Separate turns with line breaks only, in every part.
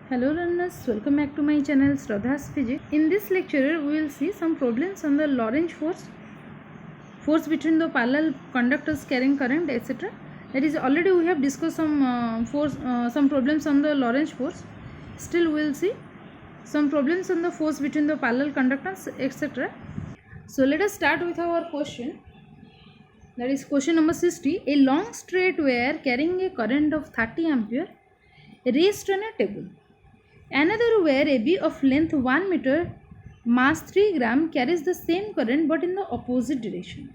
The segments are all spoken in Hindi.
Hello learners, welcome back to my channel Shraddha's Physics. In this lecture, we will see some problems on the Lorentz force between the parallel conductors carrying current, etc. That is, already we have discussed some problems on the Lorentz force. Still, we will see some problems on the force between the parallel conductors, etc. So let us start with our question. That is question number 60. A long straight wire carrying a current of 30 ampere raised on a table. Another wire AB of length 1 meter, mass 3 gram carries the same current but in the opposite direction.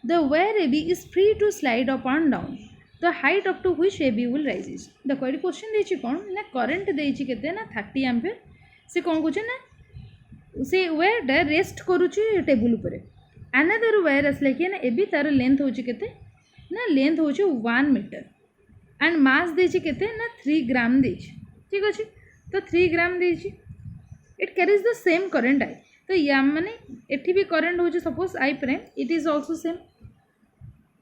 The wire AB is free to slide up and down. The height up to which AB will rise is. The question देछि कोन ना करंट देछि केते ना 30 एम्पियर से कोन कुछ ना से वायर डा रेस्ट करूची टेबल ऊपर. अनदर वायर असले कि ना एबी तार लेंथ होची केते ना लेंथ होची 1 मीटर एंड मास देछि केते ना 3 ग्राम देछि. ठीक अछि. तो 3 ग्राम देछि. It carries the same current I. तो या माने एठी भी करंट होची suppose I prime. It is also same.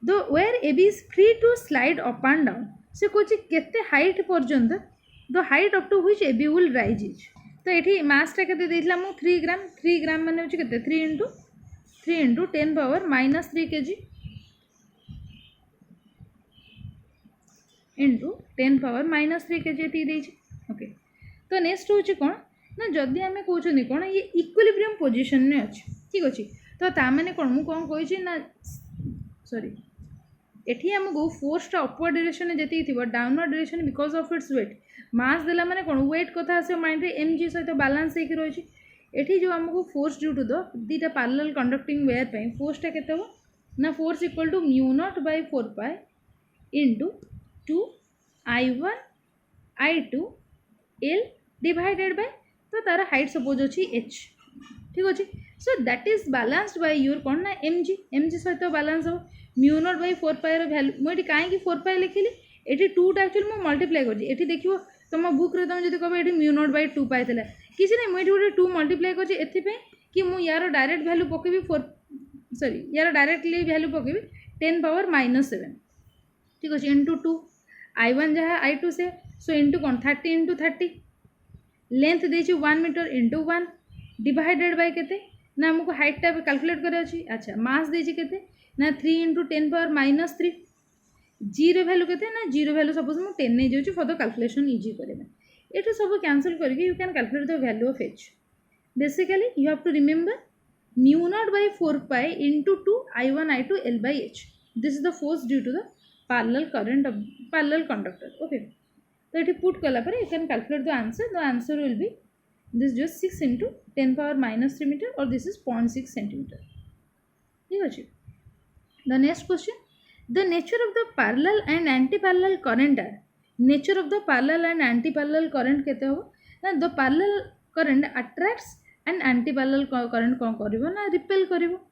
The wire AB is free to slide up and down. से कोची केते हाइट पर्यंत the height up to which AB will rise is. तो एठी मास टा केते देथिला मु 3 ग्राम. 3 ग्राम माने होची केते 3 into 10 power -3 kg into 10 power -3 kg टी देछि. ओके. तो नेक्स्ट होची कोन ना जदि आमे कहउछनी कोन ये इक्विलिब्रियम पोजीशन ने अछि. ठीक अछि. तो ता माने कोन मु कोन कहिछि ना सॉरी एठी हमको फोर्स टा अपवर्ड डायरेक्शन में जति थिबो downward direction because of its weight. Mass देला माने कोन वेट कथा आसे माइंड रे mg सहित बैलेंस हेकि रहिछि. एठी जो हमको force due to the theta parallel conducting wire पे फोर्स टा केते हो ना force equal to mu not by 4 pi into 2 I1 I2 L divided by तो तार हाइट सपोज अछि h. ठीक अछि. So that is balanced by your कोन ना mg सहित बैलेंस हो म्यू नॉट बाय 4 पाई रो वैल्यू मो एठी काहे कि 4 पाई लिखिली एठी 2 टा एक्चुअली मो मल्टीप्लाई करछि. एठी देखिबो तुम बुक रे तुम जदि कहबो एठी म्यू नॉट बाय 2 पाई थिला किछि नै मो एठी गोटे 2 मल्टीप्लाई करछि एथि पे कि मो यार डायरेक्ट वैल्यू पकेबी 4 सॉरी यार डायरेक्टली वैल्यू पकेबी 10 पावर -7. ठीक अछि. इनटू 2 I1 जहा I2 से सो इनटू कोन 30 इनटू 30 लेंथ देछि 1 मीटर इनटू 1 डिवाइडेड बाय केते ना हमको हाइट टा कैलकुलेट करे अछि. अच्छा मास देछि केते ना 3 इनटू 10 पावर -3. जीरो वैल्यू केते ना जीरो वैल्यू सपोज मु 10 नै जाउछि फॉर द कैलकुलेशन इजी करबे. एटू सब कैंसिल करके you can calculate the value of h. Basically you have to remember mu not by 4 pi into 2 I1 I2 L by h. This is the force due to the parallel current of parallel conductor. Okay. So it put kala pare you can calculate the answer. The answer will be this just 6 into 10 power -3 meter or this is 0.6 centimeter. ठीक अछि. The next question. The nature of the parallel and anti-parallel current are. Nature of the parallel and anti-parallel current केते हो ना the parallel current attracts and anti-parallel current कोन करिवो ना repel करिवो.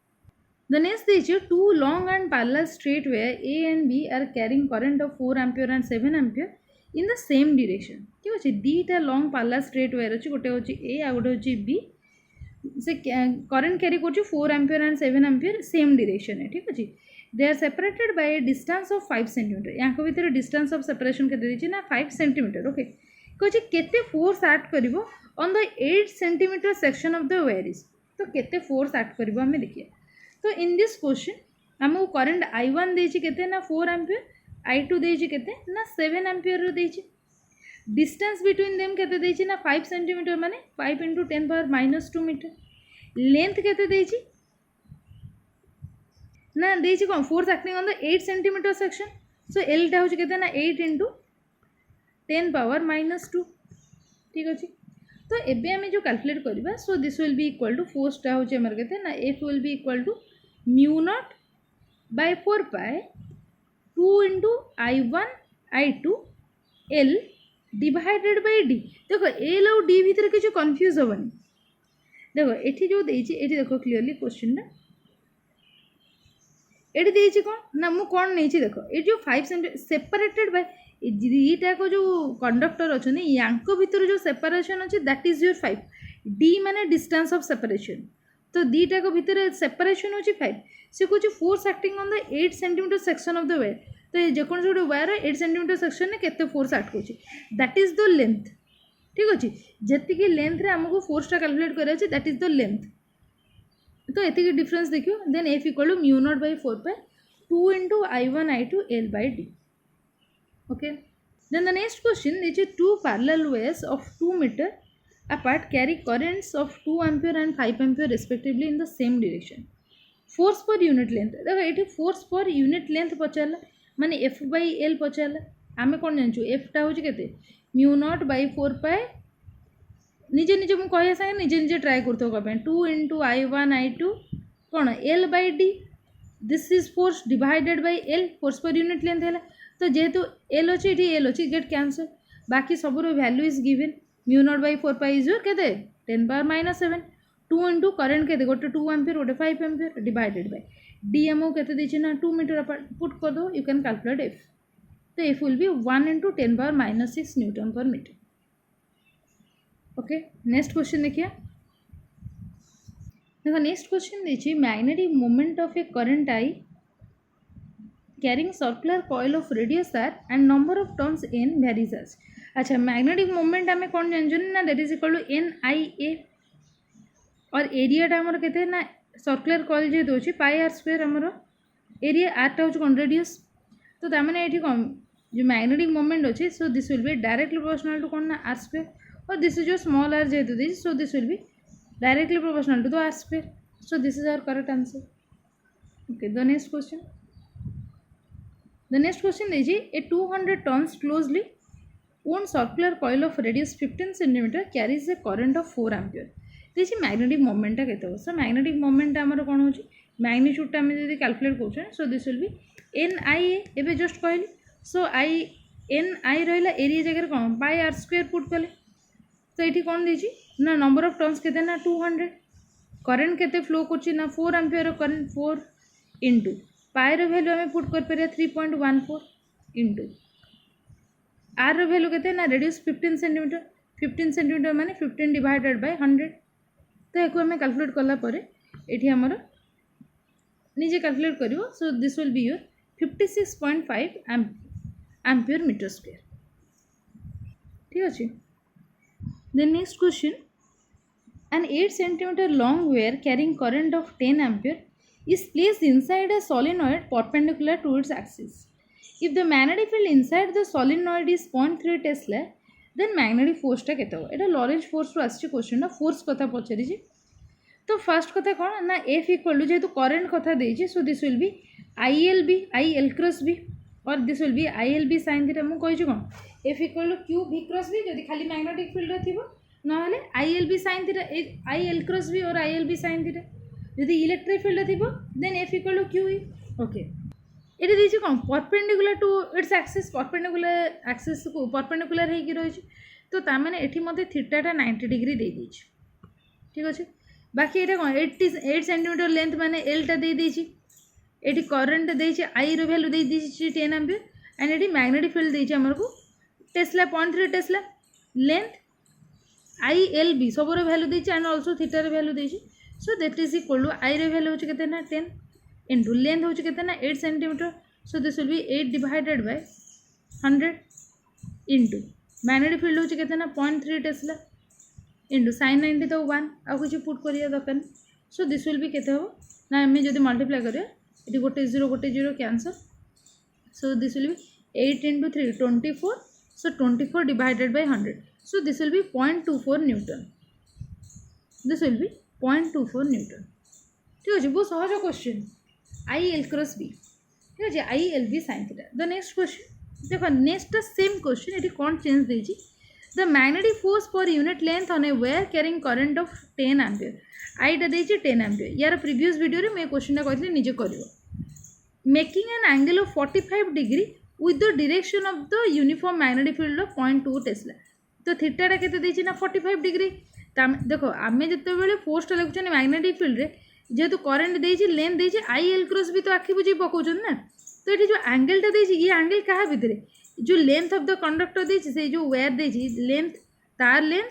The next is two long and parallel straight wire A and B are carrying current of 4 ampere and 7 ampere in the same direction. ठीक अछि. दीटा long parallel straight wire अछि गोटे होछि A आ गोटे होछि B से करंट कैरी करछि 4 ampere and 7 ampere same direction है. ठीक अछि. They are separated by a distance of 5 cm. याको भीतर distance of separation केते दिछि ना 5 cm. ओके. कहछि केते force act करिवो on the 8 cm section of the wire is. तो केते फोर्स एक्ट करिवो हमें देखिए. तो इन दिस क्वेश्चन हमको करंट I1 देछि केते ना 4 एम्पियर I2 देछि केते ना 7 एम्पियर रो देछि. डिस्टेंस बिटवीन देम केते देछि ना 5 सेंटीमीटर माने 5 into 10 पावर -2 मीटर. लेंथ केते देछि ना देछि कोन force acting on the 8 centimetre section. So L टा होछि केते ना 8 into 10 पावर -2. ठीक अछि. तो एबे हमें जो कैलकुलेट करबा so this will be equal to force टा होछि हमर केते ना F will be equal to mu not by 4 pi 2 into I1 I2 L divided by D. देखो L और D भीतर किछ कंफ्यूज होबनी. देखो एठी जो देछि एठी देखो क्लियरली क्वेश्चन ना एठी देछि कोन ना मु कोन नै छी. देखो ए जो 5 सेंटी सेपरेटेड बाय दीटा को जो कंडक्टर अछनी यांको भीतर जो सेपरेशन अछि दैट इज योर 5. D माने डिस्टेंस ऑफ सेपरेशन. तो दीटा को भीतर सेपरेशन होची 5. से कुछ force acting on the 8 centimetre section of the wire. तो ये जेकोन जो वायर 8 सेंटीमीटर सेक्शन ने केते फोर्स एक्ट होची दैट इज द लेंथ. ठीक अच्छे जी लेंथ आमको फोर्सटा कैलकुलेट कराया दैट इज द लेंथ तो ये डिफरेंस देखियो then F equal to mu naught by 4 2 into I1 I2 L by D. Okay. Then the next question is two parallel wires of 2 meter apart carry currents of 2 ampere and 5 ampere respectively in the same direction. Force per unit length देखो ये force per unit length पचारा माने F by L पचारा आमे कौन जानचु F टा होची केते म्यू नॉट बाई 4 पाए निजे निजे मु कहया संगे निजे निजे ट्राई करतो को 2 into I1 I2 कौन L by D this is force divided by L force per unit length है तो जेहेतु L अच्छे ये L अच्छे गेट कैंसल बाकी सबूर value is given mu naught by 4 pi is केते 10 पावर -7 2 इंटू करेन्ट केते गोटे 2 एम्पियर गोटे 5 एम्पियर डिवाइडेड बाय डी एमओ केते देछि ना 2 मीटर पुट कर दो यू कैन कैलकुलेट एफ तो F will be 1 into 10 power -6 newton per metre. Okay next question देखिए देखो नेक्स्ट क्वेश्चन देखिए magnetic moment of a current I carrying circular coil of radius R and number of turns N varies as. अच्छा मैग्नेटिक मोमेंट आम कौन जानते ना that is equal to N आई ए और एरियाटा आमर केते ना सर्कुलर कॉइल जेहेतु अच्छे पाई आर स्क्वायर आमर एरिया आरटा हूँ कौन रेडियस तो ताने ये कौन जो मैग्नेटिक मोमेंट अच्छे so this will be directly proportional to कौन ना आर स्क्वायर और दिस इज जो स्मॉल आर जेहेतु दी so this will be directly proportional to the r square. So this is our correct answer. Okay, the next question. The next question is a 200 tons closely wound circular coil of radius 15 cm carries a current of 4 ampere. This is magnetic moment केते हो. So magnetic moment आमर कौन होची magnitude टा में यदि calculate Koche so this will be n I a एबे just कहली so I n I रहिला area जगह कौन pi r square put कले तो ये कौन दीजिए ना नंबर ऑफ टर्न्स केते ना 200 करेंट केते फ्लो करछि ना 4 एम्पियर करेंट 4 इंटू पायर वैल्यू आम पुट कर पारे 3.14 इंटू आर वैल्यू केते ना रेडियस 15 सेंटीमीटर माने 15 डिवाइडेड बाय 100 तो याको आम कैलकुलेट कला परे एठी हमर निजे कैलकुलेट करिवो so this will be your 56.5 ampere metre square. ठीक अछि. The next question, an 8 cm long wire carrying current of 10 ampere is placed inside a solenoid perpendicular to its axis. If the magnetic field inside the solenoid is 0.3 Tesla, then magnetic force टा केते हो एटा लॉरेंज फोर्स रो आछि क्वेश्चन ना फोर्स कथा पछरी छी तो फर्स्ट कथा कोन ना F इक्वल टू जेतु करंट कथा देछि so this will be IL cross B और this will be IL B sin theta मु कहि छी कोन F equal to Q V cross B जदि खाली मैग्नेटिक फील्ड थिबो नहले IL B sin theta IL cross B और IL B sin थीटा जदि इलेक्ट्रिक फील्ड थिबो then F equal to QE. Okay एटा देछि कोन परपेंडिकुलर टू इट्स एक्सिस को परपेंडिकुलर हे कि रहि छी तो ता माने एठी मते थीटाटा 90 डिग्री दे दिछि. ठीक अछि बाकी एटा कोन 8 सेंटीमीटर लेंथ माने L टा दे दिछि एठी करंट देछि I रो वैल्यू दे दिछि 10 एम्पियर एंड एठी मैग्नेटिक फील्ड देछि हमर को टेस्ला 0.3 टेस्ला लेंथ ILB सबरो वैल्यू देछि एंड आल्सो थीटा रो वैल्यू देछि so that is equal to I रो वैल्यू होछि केते ना 10 इनटू लेंथ होछि केते ना 8 centimetre so this will be 8 divided by 100 into magnetic field होछि केते ना 0.3 टेस्ला इनटू sin 90 तो 1 आ कुछ पुट करिया दरकार सो दिस विल बी केते हो ना हमें जदि मल्टीप्लाई करिया एटी गोटे 0 cancel so this will be 8 into 3 24 so 24 divided by 100 so this will be 0.24 Newton. This will be 0.24 Newton. ठीक है बहुत सहज क्वेश्चन IL क्रॉस B ठीक है ILB sin theta. The next question देखो नेक्स्ट सेम क्वेश्चन ये कौन चेंज देछि the magnetic force per unit length on a wire carrying current of 10 ampere आईटा देछि 10 एम्पियर यार प्रीवियस वीडियो रे मैं क्वेश्चन कहथि निजे करिवो making an angle of 45 degree with the direction of the uniform magnetic field of 0.2 Tesla. तो थीटाटा केते देछि ना 45 डिग्री देखो आमे जते बेले फोर्स लिखुछन मैग्नेटिक फील्ड रे जेतु करंट देछि लेंथ देछि IL क्रॉस भी तो आखि बुझी पकोछन ना तो ये जो एंगल टा देछि ये एंगल कहा भितरे जो लेंथ ऑफ द कंडक्टर देछि से जो वायर देछि लेंथ तार लेंथ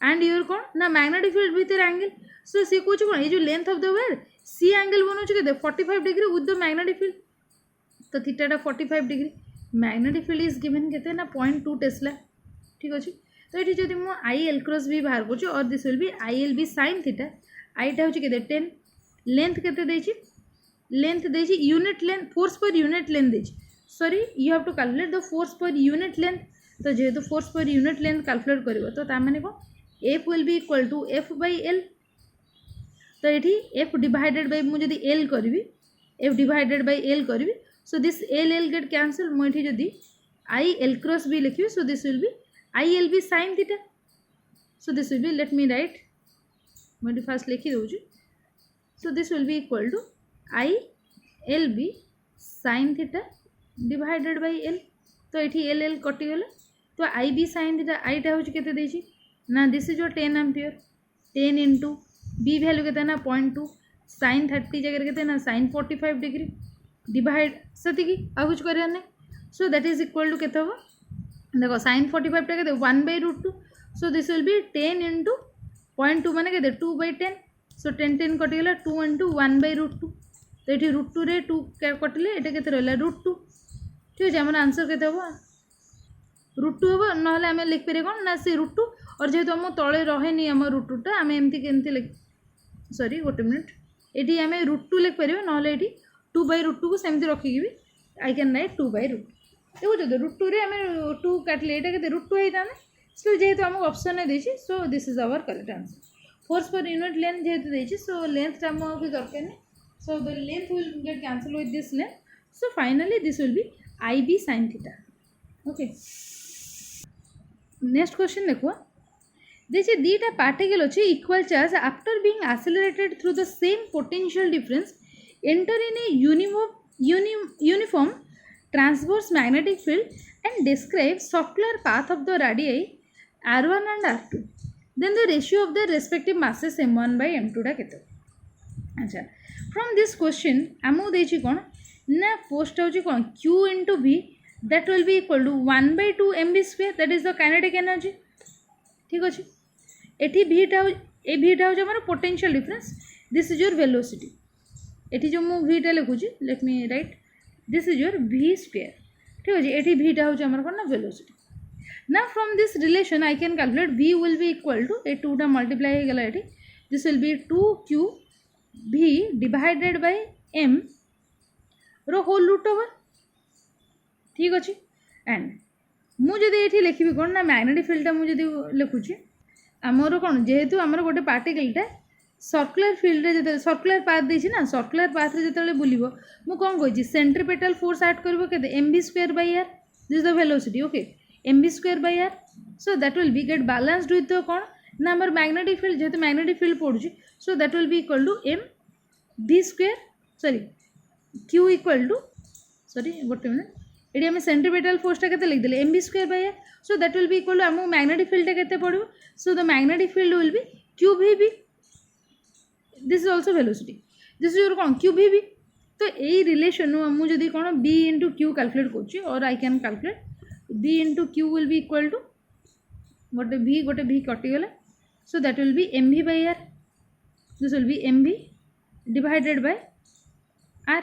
एंड योर कोन ना मैग्नेटिक फील्ड भीतर एंगल सो से कुछ कोन ये जो लेंथ ऑफ द वायर सी एंगल बनोछ केते 45 degree with the magnetic field तो थीटाटा 45 degree magnetic field is given केते ना 0.2 टेस्ला. ठीक अछि तो ये जब मुझे आई एल क्रॉस भी बाहर कर और this will be I L B sine theta आईटा हूँ के 10 लेंथ के लेंथ दे unit length force per unit length दे sorry you have to calculate the force per unit length तो जेहेतु force per unit length calculate कर तो ताने कौन F will be equal to F by L तो ये एफ डिवाइडेड बाई मुझे एल करी एफ डिवाइडेड बाई एल करी so this L L get cancel मुझे जदि आई एल क्रॉस भी लिखी so this will be I L B sine theta so this will be let me write मुझे फास्ट लिखी दूँ so this will be equal to I L B sine theta divided by L तो ये एल एल कटिगला तो आई बी साइन थीटा आईटा हूँ के ना this is your 10 ampere 10 into B value के ना 0.2 साइन 30 जगह के ना साइन 45 डिग्री डिवाइड से आ कुछ कर so that is equal to के देखो साइन 45 टा के 1/√2 so this will be 10 into 0.2 माने के 2/10 सो 10 10 कटिगला 2 इंटू 1/√2 तो ये √2 रे 2 कटिले ये के रहा √2 ठीक है आम आंसर के √2 हम ना आम लिखिपर कौन ना से √2 और जेहेतु आम तले रहे नहीं आम √2टा आम एमती केमती लिख सॉरी गोटे मिनट ये आम √2 लिखिपर ना ये 2/√2 को सेमती रखिकी भी आई कैन राइट 2/√2 देखो √2 रे आम 2 काटिले ये के √2 होता स्टिल जेहेतु आमको ऑप्शन देती so this is our correct answer force per unit length जेहेतु देती सो लेंथ आमको भी दरकार नहीं so the length will get cancelled with this length so finally this will be IB sin theta okay next question देखो देखिए दीटा पार्टिकल अच्छे equal charge after being accelerated through the same potential difference enter in a uniform transverse magnetic field and describe circular path of the radii r1 and r2 then the ratio of their respective masses m1 by m2 टा केते अच्छा फ्रॉम दिस क्वेश्चन आमको देखिए कौन ना पोस्ट हो कौन Q into V that will be equal to 1/2 mv square that is the kinetic energy ठीक अच्छे ये भीटा हूँ आम potential difference this is your velocity ये जो मुझे भीटा लिखुची let me write this is your V square ठीक अच्छे ये भीटा हूँ आम कौन ना वेलोसिटी ना from this relation I can calculate V will be equal to ये 2टा मल्टीप्लाई होगा ये this will be 2Q V divided by M रो होल रूट ओवर ठीक अच्छे एंड मुझे ये लिखी कौन ना मैग्नेटिक फील्डटा मुझे लिखुची आमर कौन जेहेतु आमर गोटे पार्टिकलटा सर्कुलर फील्ड जो सर्कुलर पाथ देछि ना सर्कुलर पाथ रे जतले बुलिबो मु कोन कहि सेंट्रीपेटल फोर्स ऐड करबो केते mv square by r this is the velocity okay mv square by r so that will be get balanced with the कौन ना आमर मैग्नेटिक फील्ड जेहेतु मैग्नेटिक फील्ड पड़ुछि so that will be equal to m v square sorry q equal to sorry गोटे मिनट ये आम सेंट्रीपेटल फोर्सटा के लिखिदे mv square by r so that will be equal to आमको मैग्नेटिक फील्डटा केते पड़ो so the magnetic field will be qvb this is also velocity this is your कौन qvb तो यही रिलेशन मुझे कौन b इंटू क्यू कैलकुलेट कर I can calculate b into q will be equal to गोटे v कटिगला so that will be mv by r this will be mv divided by r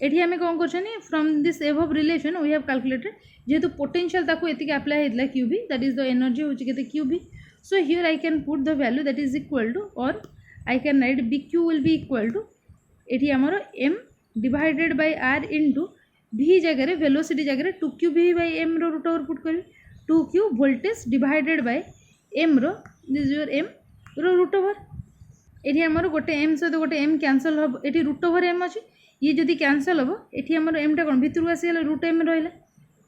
एठी आमे कौन कर from this above relation we have calculated जेहेतु पोटेंशियल ताको एतिक अप्लाई होता qb that is the energy होची केते qb so here I can put the value that is equal to or I can write bq will be equal to एठी हमरो m divided by r into v जगह रे वेलोसिटी जगह रे 2qv by m रो रूट ओवर पुट करी 2q voltage divided by m रो दिस योर m रो रूट ओवर एठी हमरो गोटे m सहित गोटे m कैंसल हो एठी रूट ओवर m अछि ये जदी कैंसल हो एठी हमरो m टा कोन भितर आसी गेला रूट m रहला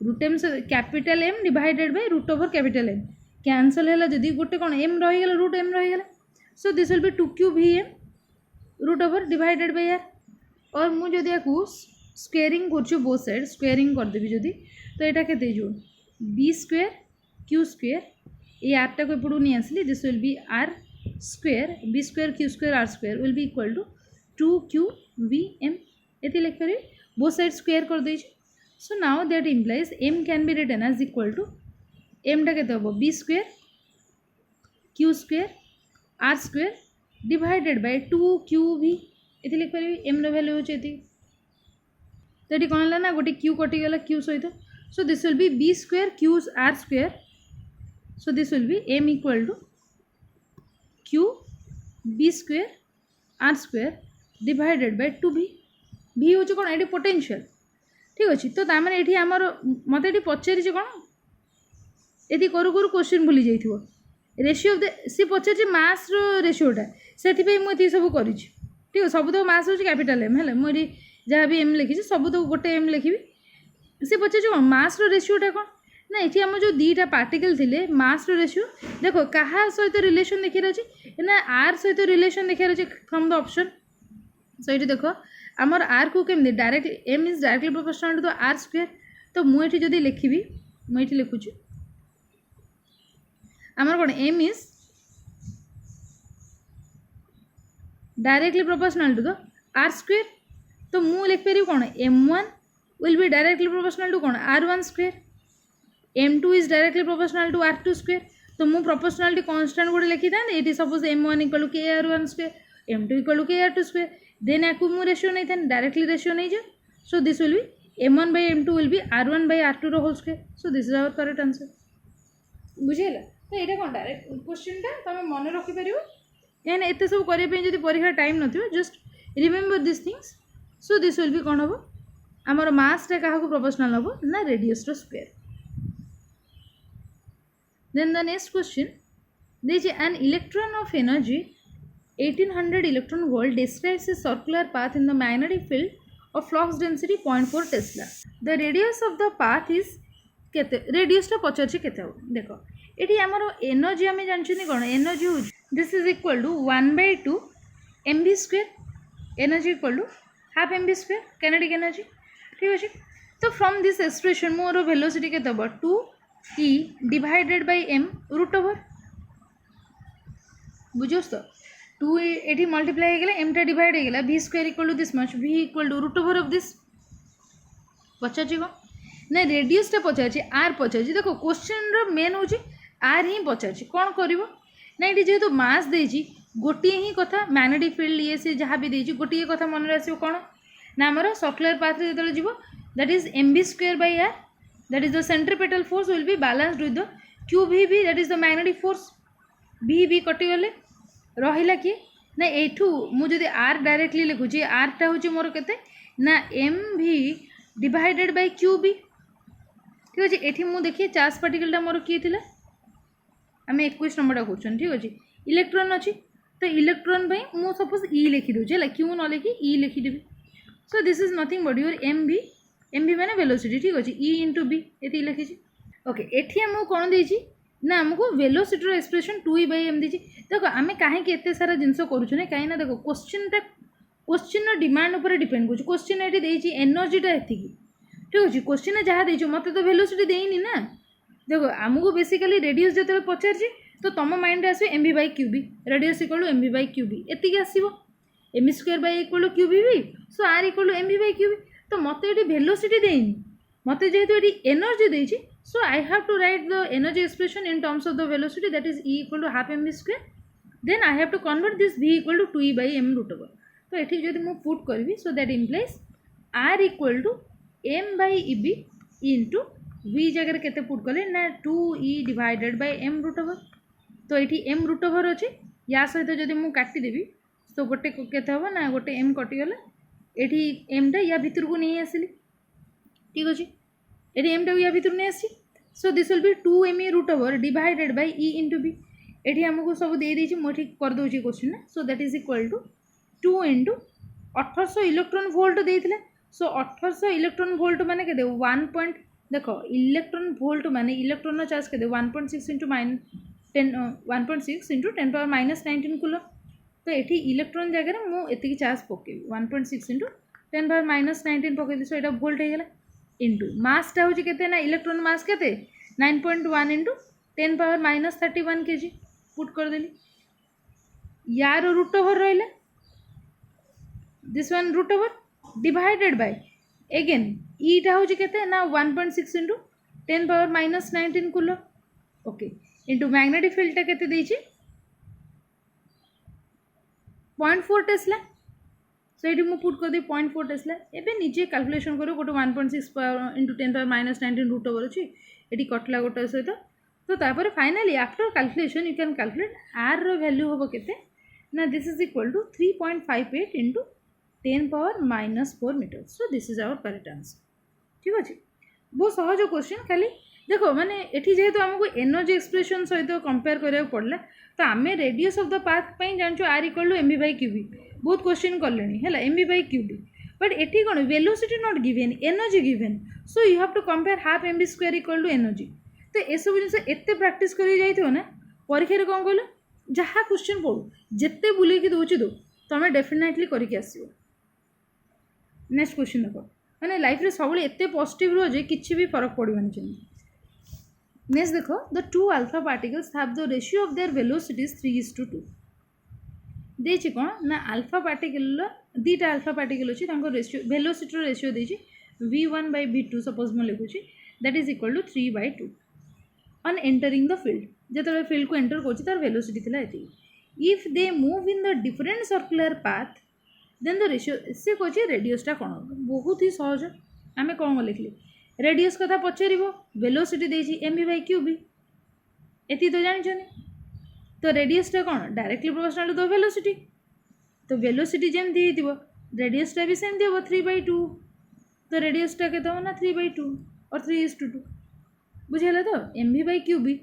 root m capital m divided by root over capital m cancel है जदि गोटे कौन m रहीगला रूट m रहीगला so this will be 2q vm root over divided by r और मुझे जदि याकू स्क्वेयरिंग कर बोथ साइड स्क्वेयरिंग करदेवी जदि तो यहाँ के जो b स्क्वेयर q स्क्वेयर ये r टा को एपटू नहीं आसली this will be r square b square q square r square will be equal to 2q vm ये लिख पारे बोथ साइड स्क्वेयर कर दे so now that implies m can be written as equal to एमटा के b square q square are square divided by 2qv ये लिख पारे एम वैल्यू होती तो ये कौन है ना गोटे क्यू कटिगला क्यू सहित so this will be square Q R square so this will be m equal to Q B square are square divided by 2v v हूँ कौन ये पोटेंशियल ठीक अच्छे तो तार ये आमर मत ये पचारि कौन ये करू करू क्वेश्चन भूली जाइए रेशियो ऑफ द सी पचार मास रेशियोटा से मुझे सब कर ठीक है सब तो मास हूँ कैपिटाल एम है मुझे जहाँ भी एम लिखी सब तो गोटे एम लिखी सी पचार कौन मास रेशियोटा कौन ना ये आम जो दीटा पार्टिकल थे मास रेशियो देखो क्या सहित रिलेशन देखार अच्छे ना आर सहित रिलेशन देखार अच्छे फ्रॉम द ऑप्शन सो ये देख आमर आर को केमती direct M is directly proportional to the R square तो मुझे जदि लिखी मुझे लिखुची आमर कौन M is directly proportional to the R square तो मुझे लिखिपर कौन m1 will be directly proportional to कौन r1 square m2 is directly proportional to r2 square तो मुझे प्रोपोर्शनालिटी कांस्टेंट गोटे लिखी था ये सपोज m1 इक्वल के r1 स्क्वायर m2 इक्वल के r2 स्क्वायर देन आपको मुझे रेशियो नहीं था डायरेक्टली रेशियो नहीं जा so this will be m1 by m2 will be r1 by r2 रो whole square so this is our correct answer बुझेगा तो ये कौन डायरेक्ट क्वेश्चन तुम मन रखिपर कहीं एत सब करने जो परीक्षा टाइम न just remember this things so this will be कौन हम आमर मासटा क्या प्रोपोर्शनल हम ना रेडियस रो square then the next question दे an electron of energy 1800 electron volt describes a circular path in the magnetic field of flux density 0.4 Tesla. The radius of the path is केते radius टा पचार केते हो देखो ये आमर एनर्जी आम जानते कौन एनर्जी हो this is equal to 1/2 mv square energy equal to half mv square kinetic energy ठीक अच्छे तो फ्रॉम दिस एक्सप्रेशन मोर वेलोसिटी केते हो 2e divided by m root over बुझोस तो 2 ये मल्टीप्लाई हो एम टा डिवाइड होगा v square equal to this much v equal to root over of this पचार कौन ना रेडियसटा पचार आर पचार देखो क्वेश्चन मेन हूँ आर ही पचार कौन कर ना ये जेहेतु मास देती गोटे ही कथा मैग्नेटिक फील्ड ये सी जहाँ भी देती गोटे कथा मन आस कौन ना आमर सर्कुलर पाथ जो जीव that is mv square by R that is the centripetal force will be balanced with the Q V that is the magnetic force v कटिगले रहा किए ना यू मुझे आर डायरेक्टली लिखुची आरटा हूँ मोर के ना एम भी डिवाइडेड बाय क्यू बी ठीक अच्छे ये मुझे देखिए चार्ज पार्टिकलटा मोर किए थी आम 21 नंबरटा क्वेश्चन ठीक अच्छे इलेक्ट्रॉन अच्छी तो इलेक्ट्रॉन मु सपोज ई लिखी दूसरी क्यू न लिखी ई लिखिदेवी so this is nothing but your m भी मैंने वेलोसिटी ठीक अच्छे ई इंटू बी ये लिखी ओके एटी आमको कौन देती ना आमको वेलोसिटी एक्सप्रेशन 2e/m दी देखो आम कहीं सारा जिनस करूँ कहीं ना देखो क्वेश्चन डिमांड उपर डिपेंड कर क्वेश्चन ये एनर्जीटा ये ठीक अच्छे क्वेश्चन जहाँ दे मत तो वेलोसिटी देनी ना देखो आमको बेसिकली रेडियस जो पचार तो तुम माइंड आस mv by qb radius equal to mv by qb एति आसो m square by equal to qb भी so r equal to mv by qb तो मत ये वेलोसिटी देनी मत जेहेतु ये एनर्जी देती so I have to write the energy expression in terms of the velocity that is e equal to half mv square then I have to convert this v equal to 2e/m root over तो ये जो मुझे पुट करी so that implies r equal to m by eb into v जगह के पुट कले ना 2e divided by m root over तो ये m root over अच्छे या सहित जब मुझे काटिदेवी तो गोटे के ना गोटे m कटिगला ये m टा या भितर को नहीं आसली ठीक अच्छे ये एम टा या भितर नहीं आसी so this will be 2me root over divided by e into B ये आमको सब दे देती मुझे ठीक कर दूसरी क्वेश्चन ना so that is equal to 2 into 1800 electron volt देते सो 1800 इलेक्ट्रॉन वोल्ट माने के 1 पॉइंट देखो इलेक्ट्रॉन वोल्ट माने इलेक्ट्रॉन चार्ज के 1.6 इंटू 1.6 इंटू 10 पावर -19 कूलम तो ये इलेक्ट्रॉन जगह मुझे चार्ज पकई 1.6 इंटू 10 पावर -19 पकई सो यहाँ वोल्ट होगा इंटू मासटा हूँ के ना इलेक्ट्रॉन मास के 9.1 इंटू 10 पावर -31 kg पुट करदेली यार रूट ओवर रहा this one root over divided by again ईटा हूँ के ना 1.6 into 10 power -19 coulomb okay into magnetic फील्डटा केते देछि 0.4 टेस्ला सो ये मुझे पुट कर दी 0.4 टेस्ला एवं निजे कैलकुलेशन करो गोटे 1.6 इंटू 10 पावर -19 रूट ओवर अच्छी ये कटला गोटे सहित तो तापर finally after calculation you can calculate R रो वैल्यू हम के ना this is equal to 3.58 into 10⁻⁻4 metre. So this is our correct answer. ठीक अच्छे बहुत सहज क्वेश्चन खाली देख माने एठी जेहेतु आमको एनर्जी एक्सप्रेशन सहित कंपेयर करा पड़ला तो आम रेडियस ऑफ द पाथ जानचु r equal to m v by q b बहुत क्वेश्चन कले है एमवी बाई क्यूबी बट एठी कौन velocity not given energy given so you have to compare half m v square equal to energy. तो ये सब जिन एत प्राक्ट कर ना परीक्षा कौन कहल जहाँ क्वेश्चन पढ़ू जिते बुलेकी दूसरी दो तुम्हें डेफिनेटली करके आसो. नेक्स्ट क्वेश्चन देख मैंने लाइफ रे सब एत पॉजिटिव रो जे किसी भी फरक पड़वानी चाहिए. नेक्स्ट देखो the two alpha particles have the ratio of their velocities 3:2 देछि कौन ना अल्फा पार्टिकल दीटा अल्फा पार्टिकल अच्छी रेशियो वेलोसिटी रेशियो देछि v1/v2 सपोज मैं लिखुची that is equal to 3/2 on entering the field जो फील्ड को एंटर कर तार वेलोसिटी थिला एति. If they move in the different circular path then the ratio से कहे रेडियसटा कौन बहुत ही सहज आम कौन लिखली रेडियस कथा पचार वेलोसिटी देछि एमवी बाई क्यूबी एति तो जानी तो रेडियसटा कौन directly proportional to the velocity तो वेलोसिटी जमती हो रेडियसटा भी सेमती हम 3/2 तो रेडियसटा के ना 3/2 और 3:2 बुझेगा तो m v by q B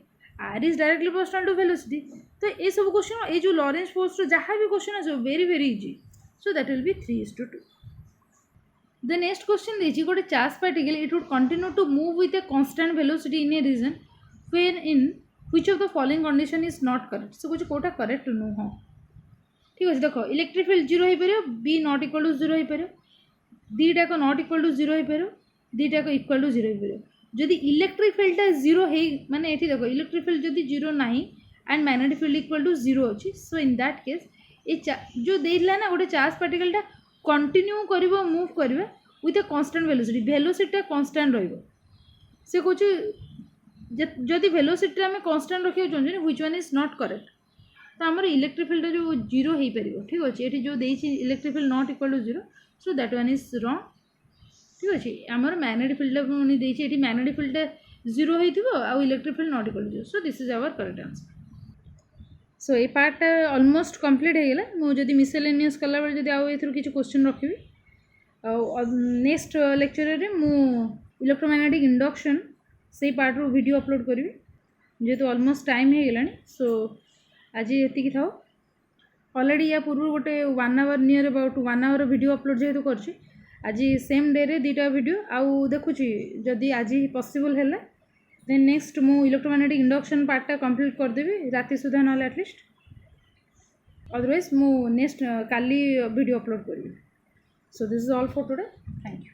r is directly proportional to velocity. तो ये सब क्वेश्चन ये लॉरेंस फोर्स जहाँ भी question as very very easy so that will be 3:2. The next question देछि गोटे charge particle it would continue to move with a constant velocity in a region where in which of the following condition is not correct. so कुछ कोटा करेक्ट नुह. ठीक अच्छे देख इलेक्ट्रिक फील्ड 0 हो power B not equal to 0 हो पार दीटा को नॉट इक्वल टू 0 हो पार दीटा को इक्वल टू 0 हो पार. जदि इलेक्ट्रिक फील्डटा 0 है माने ये देख इलेक्ट्रिक फील्ड जदि 0 ना and magnetic field equal to 0 अच्छी सो इन दैट केस ये जो देला ना गोटे चार्ज पार्टिकलटा कंटिन्यू कर मूव कर विथ ए कन्स्टाट वेलोसिटी कन्स्टाट से कह जदि वेलोसिटी आम कन्स्टाट रखा चाहिए which one is not correct तो आमर इलेक्ट्रिक फील्ड जो 0 हो पार. ठीक अच्छे ये जो देसी electric field not equal to 0 so that one is wrong. ठीक अच्छे आमर मैग्नेटिक फील्ड देती मैग्नेटिक फील्ड 0 हो electric field not equal to 0 so this is our correct answer. So ये पार्टा ऑलमोस्ट कंप्लीट हो गला मुझे मिसेलेनियस कला बेले जब आउ किसी क्वेश्चन रखी नेक्स्ट लेक्चर रे मु इलेक्ट्रोमैग्नेटिक इंडक्शन से पार्ट रो वीडियो अपलोड करी जेहेतु ऑलमोस्ट टाइम हो गलानी. सो आज ये था ऑलरेडी या पूर्व गोटे 1 hour near about 1 hour video upload जेहेतु कर आज सेम डे रे 2टा वीडियो आउ देखुची जदि आज पॉसिबल है देन नेक्स्ट मु इलेक्ट्रोमैग्नेटिक इंडक्शन पार्टा कंप्लीट करदेवी राति सुधा ना एटलिस्ट अदरवाइज मु नेक्स्ट काली वीडियो अपलोड करी. So this is all for today. Thank you.